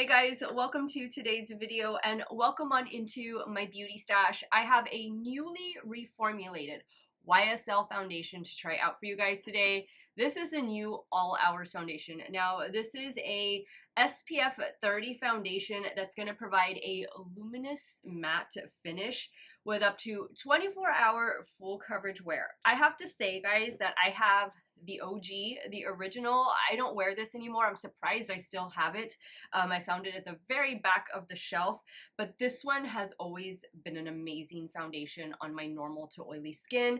Hey guys, welcome to today's video and welcome on into my beauty stash. I have a newly reformulated YSL foundation to try out for you guys today. This is a new All Hours foundation. Now, this is a SPF 30 foundation that's going to provide a luminous matte finish with up to 24-hour full coverage wear. I have to say, guys, that I have the OG, the original. I don't wear this anymore. I'm surprised I still have it. I found it at the very back of the shelf, but this one has always been an amazing foundation on my normal to oily skin.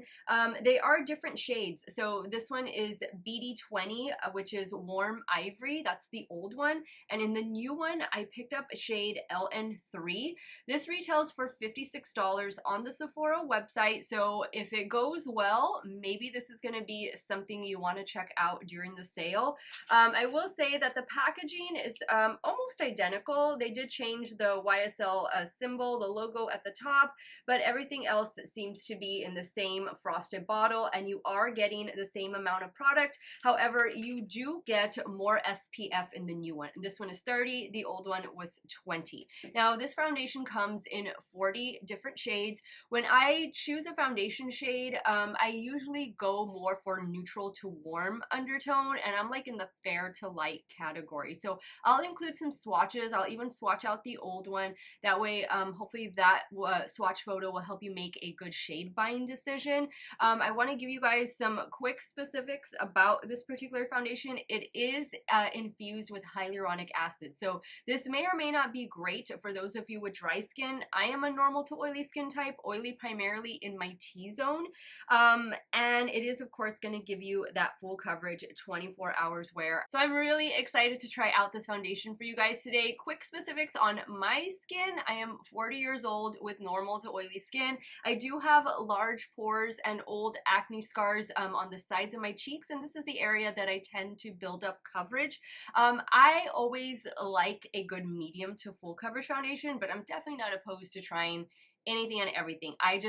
They are different shades. So this one is BD20, which is warm ivory. That's the old one. And in the new one, I picked up a shade LN3. This retails for $56 on the Sephora website. So if it goes well, maybe this is going to be something you want to check out during the sale. I will say that the packaging is almost identical. They did change the YSL symbol, the logo at the top, but everything else seems to be in the same frosted bottle, and you are getting the same amount of product. However, you do get more SPF in the new one. This one is 30, the old one was 20. Now, this foundation comes in 40 different shades. When I choose a foundation shade, I usually go more for neutral to warm undertone, and I'm like in the fair to light category. So I'll include some swatches. I'll even swatch out the old one. That way, hopefully that swatch photo will help you make a good shade buying decision. I want to give you guys some quick specifics about this particular foundation. It is infused with hyaluronic acid. So this may or may not be great for those of you with dry skin. I am a normal to oily skin type, oily primarily in my T-zone. And it is, of course, going to give you that full coverage 24 hours wear. So I'm really excited to try out this foundation for you guys today. Quick specifics on my skin. I am 40 years old with normal to oily skin. I do have large pores and old acne scars on the sides of my cheeks, and this is the area that I tend to build up coverage. I always like a good medium to full coverage foundation, but I'm definitely not opposed to trying anything and everything. I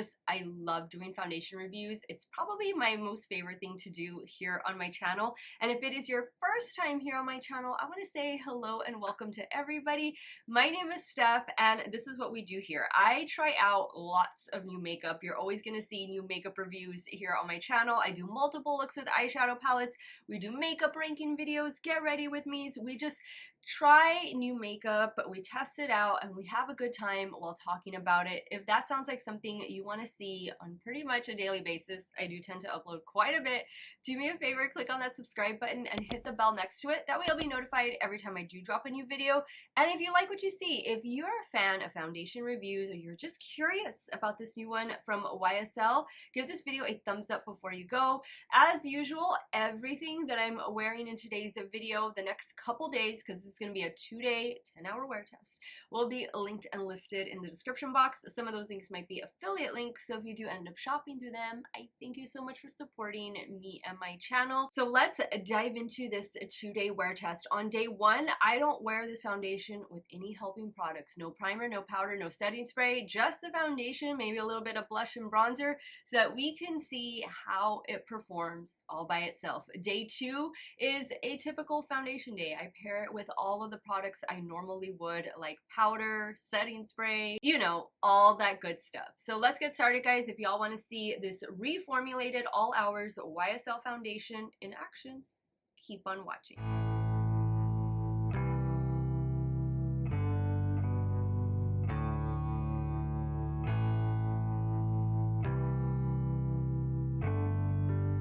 love doing foundation reviews. It's probably my most favorite thing to do here on my channel. And if it is your first time here on my channel, I want to say hello and welcome to everybody. My name is Steff, and this is what we do here. I try out lots of new makeup. You're always going to see new makeup reviews here on my channel. I do multiple looks with eyeshadow palettes. We do makeup ranking videos. Get ready with me. So we just try new makeup, we test it out, and we have a good time while talking about it. If that sounds like something you want to see on pretty much a daily basis, I do tend to upload quite a bit. Do me a favor, click on that subscribe button and hit the bell next to it. That way you'll be notified every time I do drop a new video. And if you like what you see, if you're a fan of foundation reviews or you're just curious about this new one from YSL, give this video a thumbs up before you go. As usual, everything that I'm wearing in today's video the next couple days, because this is going to be a 2-day, 10-hour wear test, will be linked and listed in the description box. Some of those links might be affiliate links, so if you do end up shopping through them, I thank you so much for supporting me and my channel. So let's dive into this 2-day wear test. On day 1, I don't wear this foundation with any helping products. No primer, no powder, no setting spray, just the foundation, maybe a little bit of blush and bronzer, so that we can see how it performs all by itself. Day 2 is a typical foundation day. I pair it with all of the products I normally would, like powder, setting spray, you know, all that good stuff. So let's get started, guys. If y'all want to see this reformulated All Hours YSL foundation in action, keep on watching.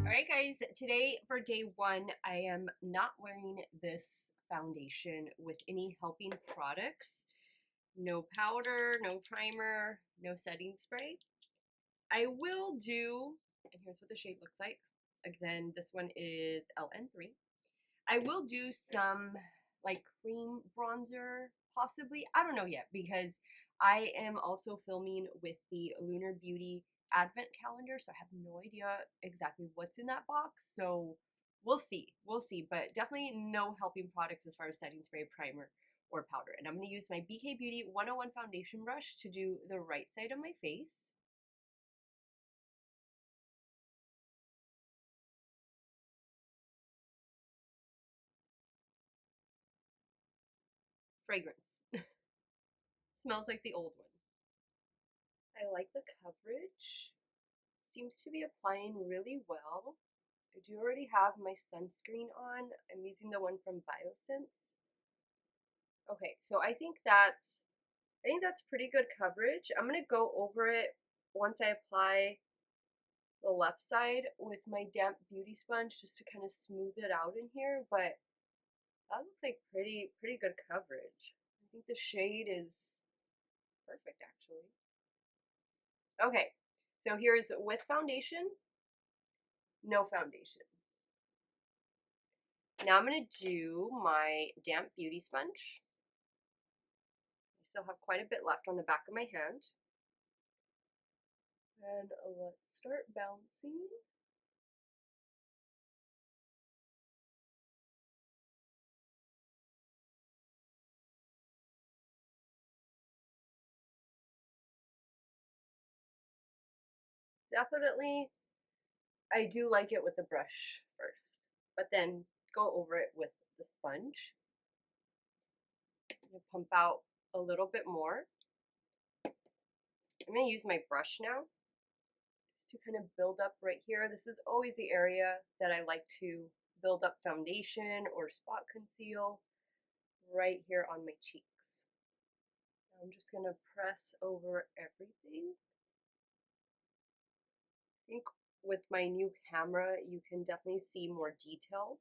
Alright guys, today for day 1, I am not wearing this foundation with any helping products. No powder, no primer, no setting spray. I will do, and here's what the shade looks like. Again, this one is LN3. I will do some like cream bronzer, possibly. I don't know yet, because I am also filming with the Lunar Beauty advent calendar, so I have no idea exactly what's in that box. So we'll see, but definitely no helping products as far as setting spray, primer, or powder. And I'm going to use my BK Beauty 101 foundation brush to do the right side of my face. fragrance. Smells like the old one. I like the coverage. Seems to be applying really well. I do already have my sunscreen on. I'm using the one from Biosense. Okay, so I think that's pretty good coverage. I'm gonna go over it once I apply the left side with my damp beauty sponge just to kind of smooth it out in here, but that looks like pretty good coverage. I think the shade is perfect actually. Okay, so here's with foundation, no foundation. Now I'm going to do my damp beauty sponge. I still have quite a bit left on the back of my hand. And let's start bouncing. Definitely, I do like it with the brush first, but then go over it with the sponge. I'm going to pump out a little bit more. I'm going to use my brush now just to kind of build up right here. This is always the area that I like to build up foundation or spot conceal, right here on my cheeks. I'm just going to press over everything. I think with my new camera, you can definitely see more detail.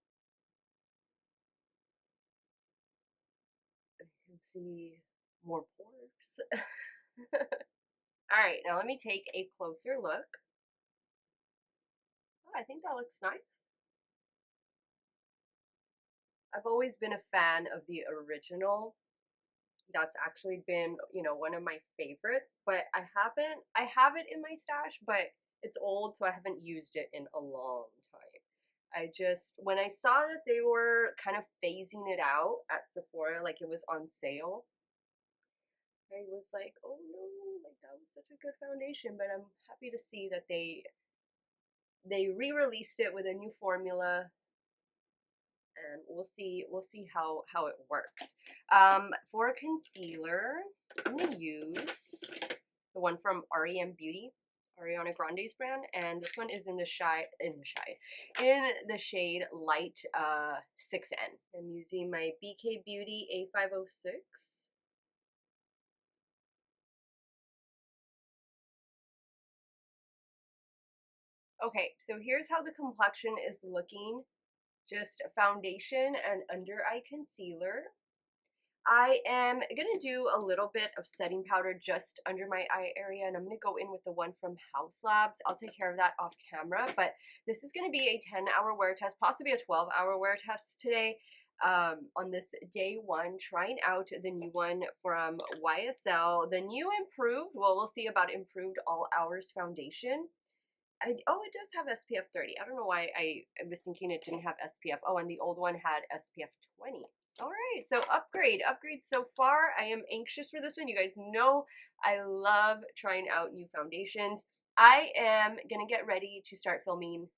I can see more pores. All right, now let me take a closer look. Oh, I think that looks nice. I've always been a fan of the original. That's actually been, one of my favorites, but I have it in my stash, but it's old, so I haven't used it in a long time. When I saw that they were kind of phasing it out at Sephora, like it was on sale, I was like, oh no, like that was such a good foundation, but I'm happy to see that they re-released it with a new formula, and we'll see how it works. For concealer, I'm gonna use the one from REM Beauty, Ariana Grande's brand, and this one is in the shade light 6N. I'm using my BK Beauty A506. Okay, so here's how the complexion is looking. Just foundation and under eye concealer. I am going to do a little bit of setting powder just under my eye area, and I'm going to go in with the one from House Labs. I'll take care of that off camera, but this is going to be a 10-hour wear test, possibly a 12-hour wear test today. On this day one, trying out the new one from YSL, the new improved, well, we'll see about improved All Hours Foundation. Oh, it does have SPF 30. I don't know why I was thinking it didn't have SPF. Oh, and the old one had SPF 20. All right, so upgrade so far. I am anxious for this one. You guys know I love trying out new foundations. I am gonna get ready to start filming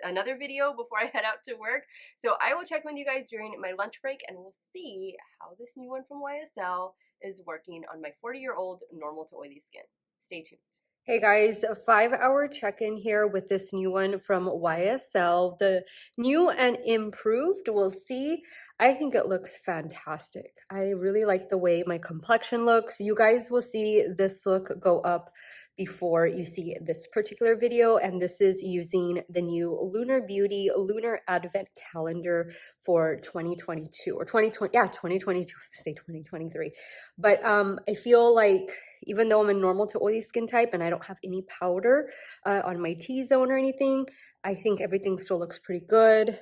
another video before I head out to work. So I will check with you guys during my lunch break, and we'll see how this new one from YSL is working on my 40-year-old normal to oily skin. Stay tuned. Hey guys, a 5-hour check-in here with this new one from YSL, the new and improved. We'll see. I think it looks fantastic. I really like the way my complexion looks. You guys will see this look go up before you see this particular video, and this is using the new Lunar Beauty Lunar Advent Calendar for 2022 or 2020. Yeah, 2022. Say 2023, but I feel like, even though I'm a normal to oily skin type and I don't have any powder on my T-zone or anything, I think everything still looks pretty good.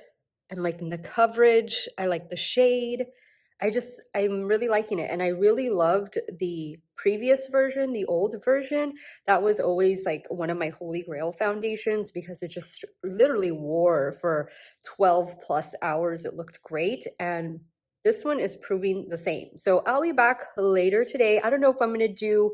I'm liking the coverage. I like the shade. I'm really liking it. And I really loved the previous version, the old version. That was always like one of my holy grail foundations because it just literally wore for 12 plus hours. It looked great. And this one is proving the same. So I'll be back later today. I don't know if I'm going to do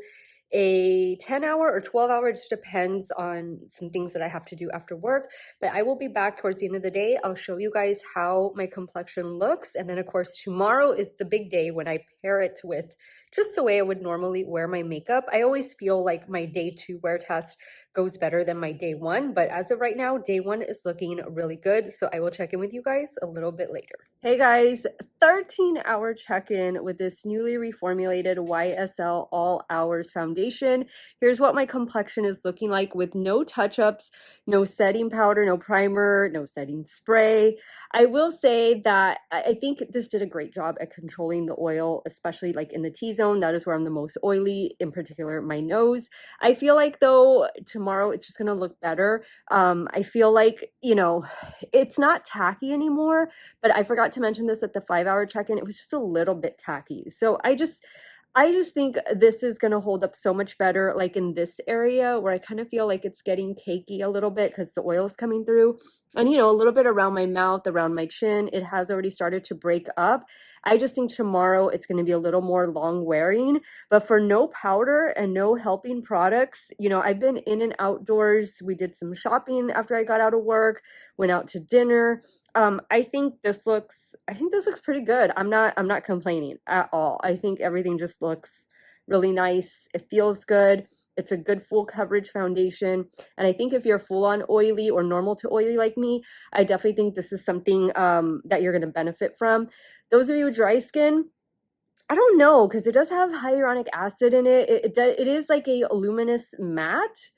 a 10-hour or 12-hour. It just depends on some things that I have to do after work. But I will be back towards the end of the day. I'll show you guys how my complexion looks. And then of course, tomorrow is the big day when I pair it with just the way I would normally wear my makeup. I always feel like my day 2 wear test goes better than my day 1. But as of right now, day 1 is looking really good. So I will check in with you guys a little bit later. Hey guys, 13-hour check-in with this newly reformulated YSL All Hours Foundation. Here's what my complexion is looking like with no touch-ups, no setting powder, no primer, no setting spray. I will say that I think this did a great job at controlling the oil, especially like in the T-zone. That is where I'm the most oily, in particular my nose. I feel like though tomorrow it's just gonna look better. I feel like, you know, it's not tacky anymore, but I forgot to mention this at the 5-hour check-in. It was just a little bit tacky. So I just think this is going to hold up so much better, like in this area where I kind of feel like it's getting cakey a little bit because the oil is coming through. And, you know, a little bit around my mouth, around my chin, it has already started to break up. I just think tomorrow it's going to be a little more long wearing. But for no powder and no helping products, you know, I've been in and outdoors. We did some shopping after I got out of work, went out to dinner. I think this looks pretty good. I'm not complaining at all. I think everything just looks really nice. It feels good. It's a good full coverage foundation. And I think if you're full on oily or normal to oily like me, I definitely think this is something that you're going to benefit from. Those of you with dry skin, I don't know, because it does have hyaluronic acid in it. It is like a luminous matte.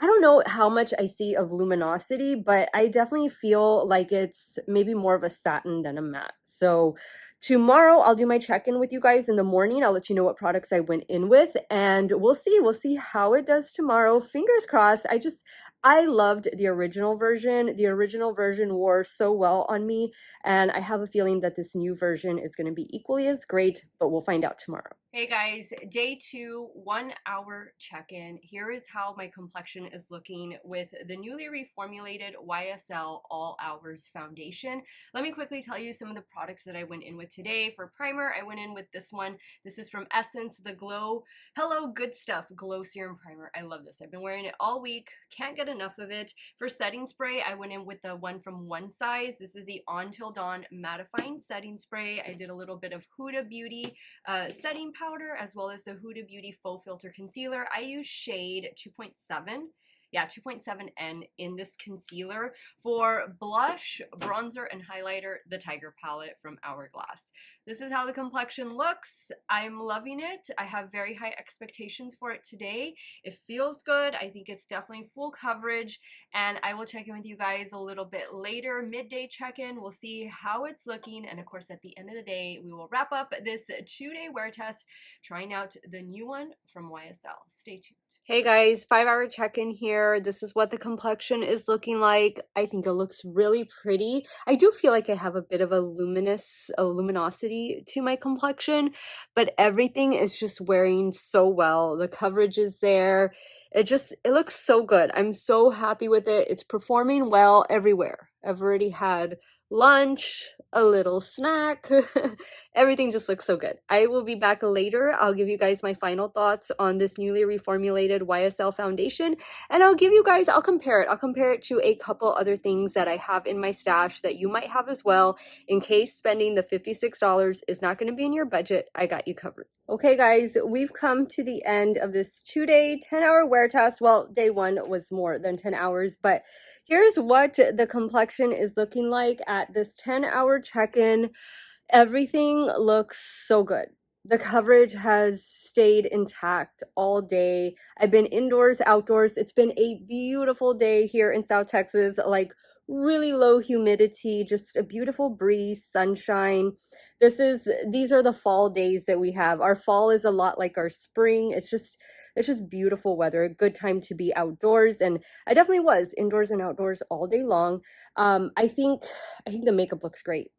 I don't know how much I see of luminosity, but I definitely feel like it's maybe more of a satin than a matte. So tomorrow I'll do my check-in with you guys in the morning. I'll let you know what products I went in with, and we'll see how it does tomorrow. Fingers crossed. I loved the original version. The original version wore so well on me, and I have a feeling that this new version is going to be equally as great, but we'll find out tomorrow. Hey guys, day 2, 1-hour check-in. Here is how my complexion is looking with the newly reformulated YSL All Hours Foundation. Let me quickly tell you some of the products that I went in with today. For primer, I went in with this one. This is from Essence, the Glow Hello Good Stuff Glow Serum Primer. I love this. I've been wearing it all week. Can't get enough of it. For setting spray, I went in with the one from One Size. This is the On Till Dawn Mattifying Setting Spray. I did a little bit of Huda Beauty setting powder, as well as the Huda Beauty FauxFilter Concealer. I use shade 2.7. Yeah, 2.7N in this concealer. For blush, bronzer, and highlighter, the Tiger palette from Hourglas. This is how the complexion looks. I'm loving it. I have very high expectations for it today. It feels good. I think it's definitely full coverage, and I will check in with you guys a little bit later. Midday check-in. We'll see how it's looking, and of course at the end of the day we will wrap up this 2-day wear test trying out the new one from YSL. Stay tuned. Hey guys, 5-hour check-in here. This is what the complexion is looking like. I think it looks really pretty. I do feel like I have a bit of a luminosity to my complexion, but everything is just wearing so well. The coverage is there. It looks so good. I'm so happy with it. It's performing well everywhere. I've already had lunch, a little snack. Everything just looks so good. I will be back later. I'll give you guys my final thoughts on this newly reformulated YSL foundation, and I'll compare it. I'll compare it to a couple other things that I have in my stash that you might have as well. In case spending the $56 is not going to be in your budget, I got you covered. Okay guys, we've come to the end of this 2-day, 10-hour wear test. Well, day 1 was more than 10 hours, but here's what the complexion is looking like at this 10-hour check-in. Everything looks so good. The coverage has stayed intact all day. I've been indoors, outdoors. It's been a beautiful day here in South Texas, like really low humidity, just a beautiful breeze, sunshine. These are the fall days that we have. Our fall is a lot like our spring. It's just beautiful weather, a good time to be outdoors, and I definitely was indoors and outdoors all day long. I think the makeup looks great.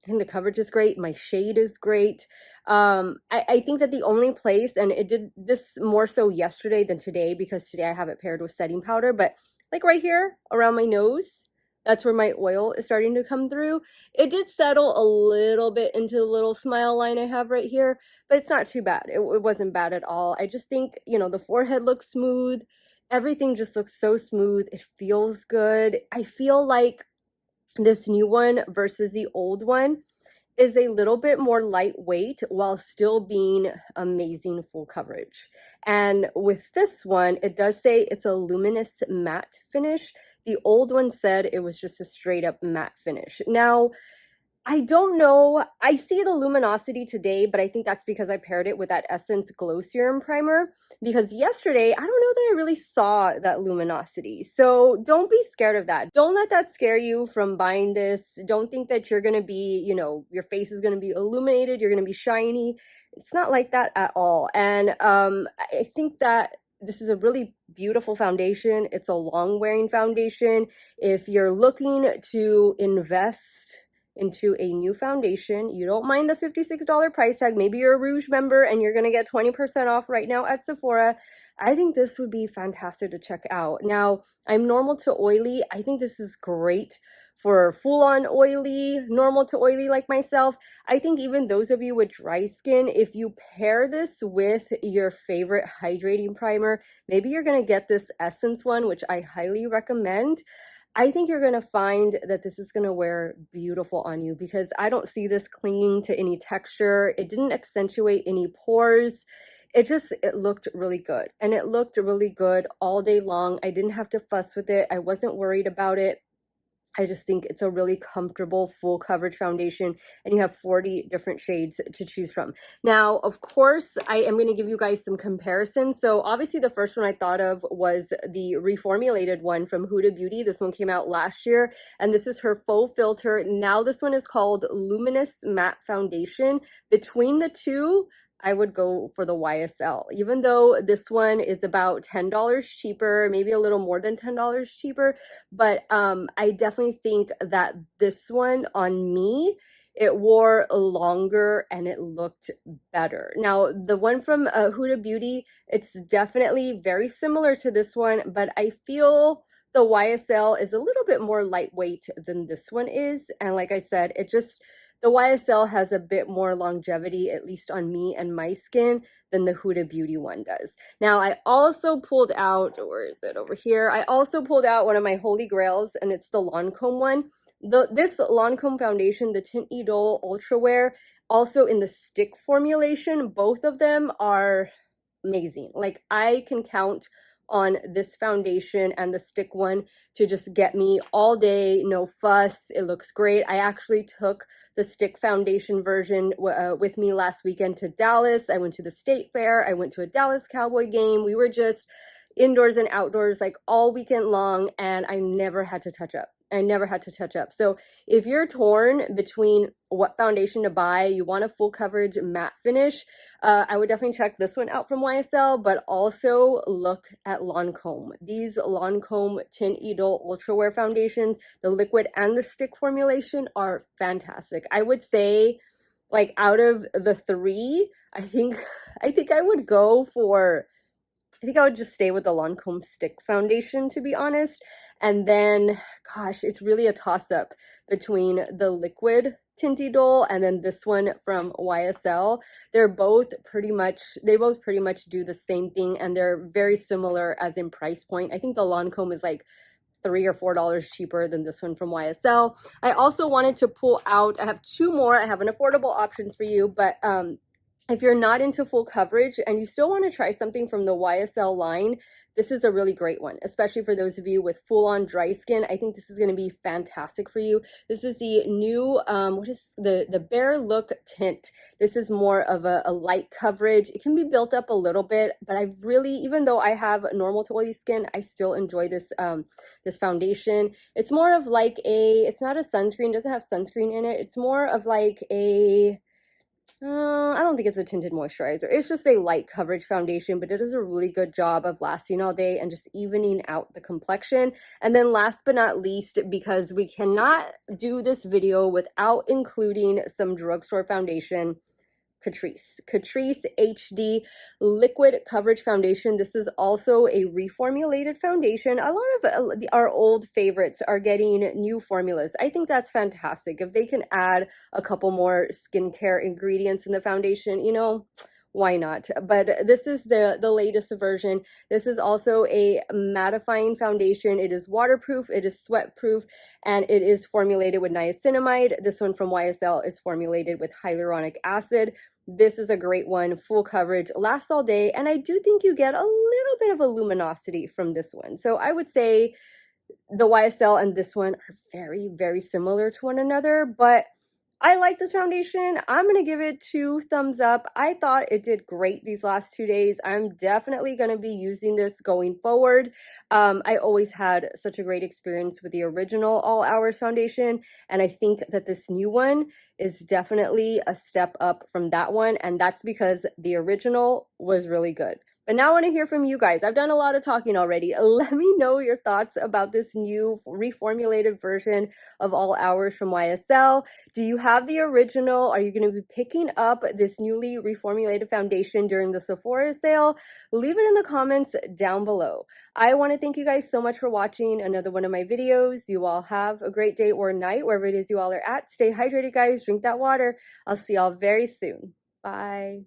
I think the coverage is great. My shade is great. I think that the only place, and it did this more so yesterday than today because today I have it paired with setting powder, but like right here around my nose, That's where my oil is starting to come through. It did settle a little bit into the little smile line I have right here, but it's not too bad. It wasn't bad at all. I just think, you know, the forehead looks smooth. Everything just looks so smooth. It feels good. I feel like this new one versus the old one is a little bit more lightweight while still being amazing full coverage. And with this one, it does say it's a luminous matte finish. The old one said it was just a straight up matte finish. Now, I don't know. I see the luminosity today, but I think that's because I paired it with that Essence Glow Serum Primer. Because yesterday, I don't know that I really saw that luminosity. So don't be scared of that. Don't let that scare you from buying this. Don't think that you're going to be, you know, your face is going to be illuminated. You're going to be shiny. It's not like that at all. And I think that this is a really beautiful foundation. It's a long wearing foundation. If you're looking to invest into a new foundation, you don't mind the $56 price tag, maybe you're a Rouge member and you're gonna get 20% off right now at Sephora, I think this would be fantastic to check out. Now, I'm normal to oily. I think this is great for full-on oily, normal to oily like myself. I think even those of you with dry skin, if you pair this with your favorite hydrating primer, maybe you're gonna get this Essence one, which I highly recommend. I think you're going to find that this is going to wear beautiful on you because I don't see this clinging to any texture. It didn't accentuate any pores. It looked really good, and it looked really good all day long. I didn't have to fuss with it. I wasn't worried about it. I just think it's a really comfortable full coverage foundation, and you have 40 different shades to choose from. Now, of course, I am going to give you guys some comparisons. So obviously the first one I thought of was the reformulated one from Huda Beauty. This one came out last year, and this is her FauxFilter. Now this one is called Luminous Matte Foundation. Between the two, I would go for the YSL, even though this one is about $10 cheaper, maybe a little more than $10 cheaper. But I definitely think that this one on me, it wore longer and it looked better. Now, the one from Huda Beauty, it's definitely very similar to this one, but I feel the YSL is a little bit more lightweight than this one is. And like I said, the YSL has a bit more longevity, at least on me and my skin, than the Huda Beauty one does. Now, I also pulled out, where is it, over here? I also pulled out one of my holy grails, and it's the Lancome one. This Lancome foundation, the Tint Idole Ultra Wear, also in the stick formulation, both of them are amazing. Like, I can count on this foundation and the stick one to just get me all day, no fuss. It looks great. I actually took the stick foundation version with me last weekend to Dallas. I went to the State Fair. I went to a Dallas Cowboy game. We were just indoors and outdoors like all weekend long, and I never had to touch up. I never had to touch up. So if you're torn between what foundation to buy, you want a full coverage matte finish, I would definitely check this one out from YSL, but also look at Lancome. These Lancome Tint Idole Ultra Wear foundations, the liquid and the stick formulation are fantastic. I would say, like, out of the three, I think I would go for, I think I would just stay with the Lancome stick foundation, to be honest. And then, gosh, it's really a toss-up between the liquid Tint Idole and then this one from YSL. They both pretty much do the same thing, and they're very similar as in price point. I think the Lancome is like $3 or $4 cheaper than this one from YSL. I also wanted to pull out, I have two more. I have an affordable option for you, but if you're not into full coverage and you still want to try something from the YSL line, this is a really great one, especially for those of you with full-on dry skin. I think this is going to be fantastic for you. This is the new, what is the Bare Look Tint. This is more of a light coverage. It can be built up a little bit, but I really, even though I have normal to oily skin, I still enjoy this, this foundation. It's more of like it's not a sunscreen, doesn't have sunscreen in it. It's more of like I don't think it's a tinted moisturizer. It's just a light coverage foundation, but it does a really good job of lasting all day and just evening out the complexion. And then last but not least, because we cannot do this video without including some drugstore foundation, Catrice HD Liquid Coverage Foundation. This is also a reformulated foundation. A lot of our old favorites are getting new formulas. I think that's fantastic. If they can add a couple more skincare ingredients in the foundation, you know, why not? But this is the latest version. This is also a mattifying foundation. It is waterproof, it is sweat proof, and it is formulated with niacinamide. This one from YSL is formulated with hyaluronic acid. This is a great one, full coverage, lasts all day, and I do think you get a little bit of a luminosity from this one. So I would say the YSL and this one are very, very similar to one another, but I like this foundation. I'm going to give it 2 thumbs up. I thought it did great these last 2 days. I'm definitely going to be using this going forward. I always had such a great experience with the original All Hours foundation, and I think that this new one is definitely a step up from that one, and that's because the original was really good. But now I want to hear from you guys. I've done a lot of talking already. Let me know your thoughts about this new reformulated version of All Hours from YSL. Do you have the original? Are you going to be picking up this newly reformulated foundation during the Sephora sale? Leave it in the comments down below. I want to thank you guys so much for watching another one of my videos. You all have a great day or night, wherever it is you all are at. Stay hydrated, guys. Drink that water. I'll see y'all very soon. Bye.